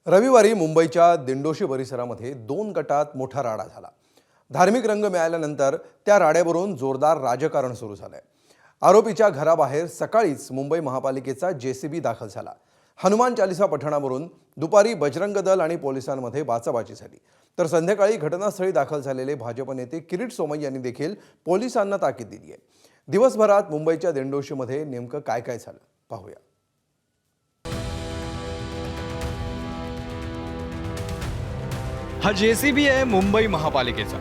रविवारी मुंबईच्या दिंडोशी परिसरामध्ये 2 गटात मोठा राडा झाला। धार्मिक रंग मिळाल्यानंतर त्या राड्यावरून जोरदार राजकारण सुरू झालंय। आरोपीच्या घराबाहेर सकाळीच मुंबई महापालिकेचा जेसीबी दाखल झाला। हनुमान चालीसा पठणावरून दुपारी बजरंग दल आणि पोलिसांमध्ये बाचाबाची झाली, तर संध्याकाळी घटनास्थळी दाखल झालेले भाजप नेते किरीट सोमय्या यांनी देखील पोलिसांना ताकीद दिली आहे। दिवसभरात मुंबईच्या दिंडोशीमध्ये नेमकं काय काय झालं पाहूया। हा जेसीबी आहे मुंबई महापालिकेचा।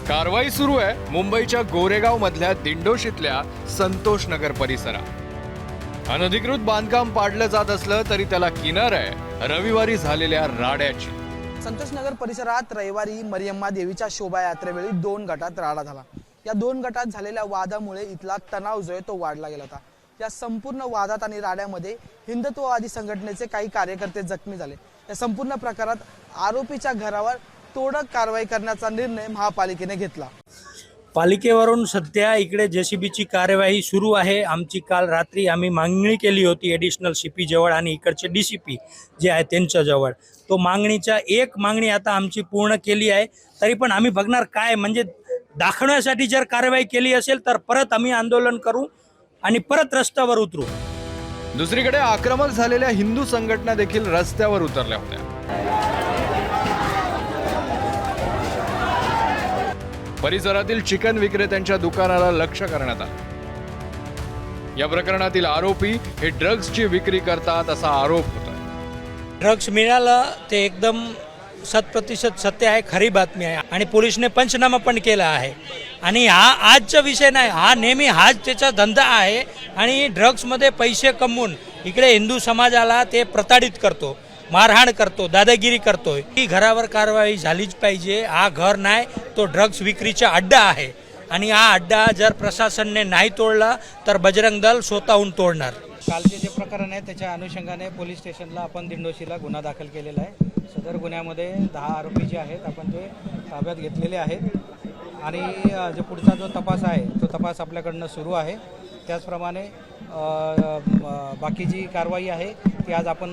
कारवाई सुरू आहे मुंबईच्या गोरेगाव मधल्या दिंडोशीतल्या संतोष नगर परिसरात। अनधिकृत बांधकाम पाडलं जात असलं तरी त्याला किनार आहे रविवारी झालेल्या राड्याची। संतोष नगर परिसरात रविवारी मरियम्मा देवीच्या शोभायात्रेवेळी 2 गटात राडा झाला। या 2 गटात झालेल्या वादामुळे इथला तणाव जो आहे तो वाढला गेला होता। या संपूर्ण वादात आणि राड्यामध्ये हिंदुत्ववादी संघटनेचे काही कार्यकर्ते जखमी झाले। या संपूर्ण प्रकारात आरोपीच्या घरावर तोडक कारवाई करण्याचा निर्णय महापालिकेने घेतला। पालिकेवरून सध्या इकडे जेसीबीची कार्यवाही सुरू आहे। आमची काल रात्री आम्ही मागणी केली होती ॲडिशनल सीपी जवळ आणि इकडचे डीसीपी जे आहे त्यांच्या जवळ। तो मागणीचा एक मागणी आता आमची पूर्ण केली आहे। तरी पण आम्ही बघणार काय म्हणजे दाखवण्यासाठी जर कारवाई केली असेल तर परत आम्ही आंदोलन करू आणि परत रस्त्यावर उतरू। दुसरीकडे आक्रमक झालेल्या हिंदू संघटना देखील रस्त्यावर उतरल्या होत्या। परिसरातील चिकन विक्रेत्यांच्या दुकानाला लक्ष्य करण्यात आलं। या प्रकरणातील आरोपी हे ड्रग्जची विक्री करतात असा आरोप होता। ड्रग्स मिळालं ते एकदम 100% सत्य आहे, खरी बातमी आहे आणि पोलिसने पंचनामा पण केला आहे। आणि हा आजचा विषय नाही, हा नेहमी हाच त्याचा धंदा आहे आणि ड्रग्समध्ये पैसे कमवून इकडे हिंदू समाजाला ते प्रताडित करतो, मारहाण करतो, दादागिरी करतोय। ही घरावर कारवाई झालीच पाहिजे। हा घर नाही, तो ड्रग्स विक्रीचा अड्डा आहे आणि हा अड्डा जर प्रशासनाने नाही तोडला तर बजरंग दल स्वतःहून तोडणार। कालचे जे प्रकरण आहे त्याच्या अनुषंगाने पोलीस स्टेशनला आपण दिंडोशीला गुन्हा दाखल केलेला आहे। सदर गुन्ह्यामध्ये 10 आरोपी जे आहेत आपण ते ताब्यात घेतलेले आहेत आणि जो पुढचा जो तपास आहे तो तपास आपल्याकडनं सुरू आहे। त्याचप्रमाणे बाकी जी कारवाई आहे ती आज आपण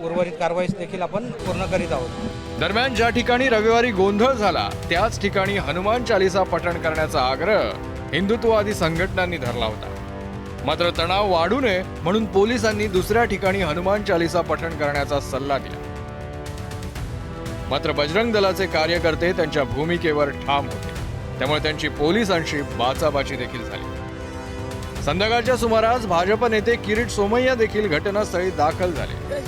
उर्वरित कारवाई देखील आपण पूर्ण करीत आहोत। दरम्यान ज्या ठिकाणी रविवारी गोंधळ झाला त्याच ठिकाणी हनुमान चालीसा पठण करण्याचा आग्रह हिंदुत्ववादी संघटनांनी धरला होता। मात्र तणाव वाढू नये म्हणून पोलिसांनी दुसऱ्या ठिकाणी हनुमान चालीसा पठण करण्याचा सल्ला दिला। मात्र बजरंग दलाचे कार्यकर्ते त्यांच्या भूमिकेवर ठाम होते, त्यामुळे त्यांची पोलिसांशी बाचाबाची देखील झाली। संध्याकाळच्या सुमारास भाजप नेते किरीट सोमय्या देखील घटनास्थळी दाखल झाले।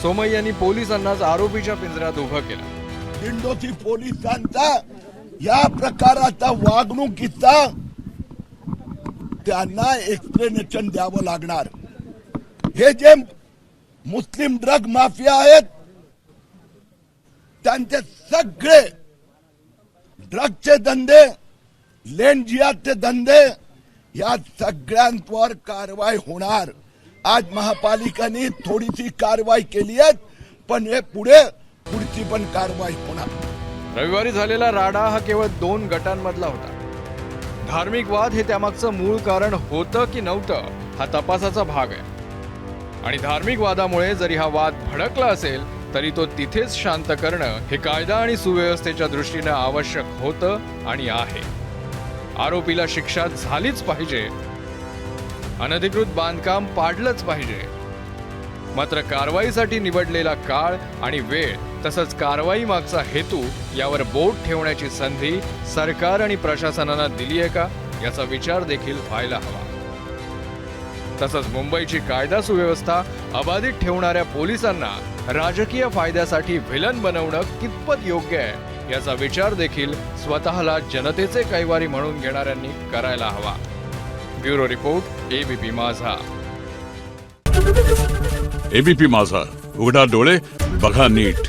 सोमय्यांनी पोलिसांनाच आरोपीच्या पिंजऱ्यात उभं केलं। दिंडोशी पोलिसांचा या प्रकाराचा वागणुकीचा त्यांना एक्सप्लेनेशन द्यावं लागणार। हे जे मुस्लिम ड्रग माफिया आहेत त्यांचे सगळे ड्रगचे धंदे, लेन जिहादचे धंदे या सगळ्यांवर कारवाई होणार। आज महापालिकेने थोडीशी कारवाई केली आहे पण हे पुढची पण कारवाई होणार। रविवारी झालेला राडा हा केवळ 2 गटांमधला होता। धार्मिक वाद हे त्यामागचं मूळ कारण होतं की नव्हतं हा तपासाचा भाग आहे आणि धार्मिक वादामुळे जरी हा वाद भडकला असेल तरी तो तिथेच शांत करणं हे कायदा आणि सुव्यवस्थेच्या दृष्टीने आवश्यक होतं आणि आहे। आरोपीला शिक्षा झालीच पाहिजे, अनधिकृत बांधकाम पाडलंच पाहिजे। मात्र कारवाईसाठी निवडलेला काळ आणि वेळ तसंच कारवाई मागचा हेतू यावर बोट ठेवण्याची संधी सरकार आणि प्रशासनानं दिली आहे का याचा विचार देखील व्हायला हवा। तसंच मुंबईची कायदा सुव्यवस्था अबाधित ठेवणाऱ्या पोलिसांना राजकीय फायद्यासाठी व्हिलन बनवणं कितपत योग्य आहे याचा विचार देखील स्वतःला जनतेचे कैवारी म्हणून घेणाऱ्यांनी करायला हवा। ब्युरो रिपोर्ट, एबीपी माझा। एबीपी माझा, उघडा डोळे बघा नीट।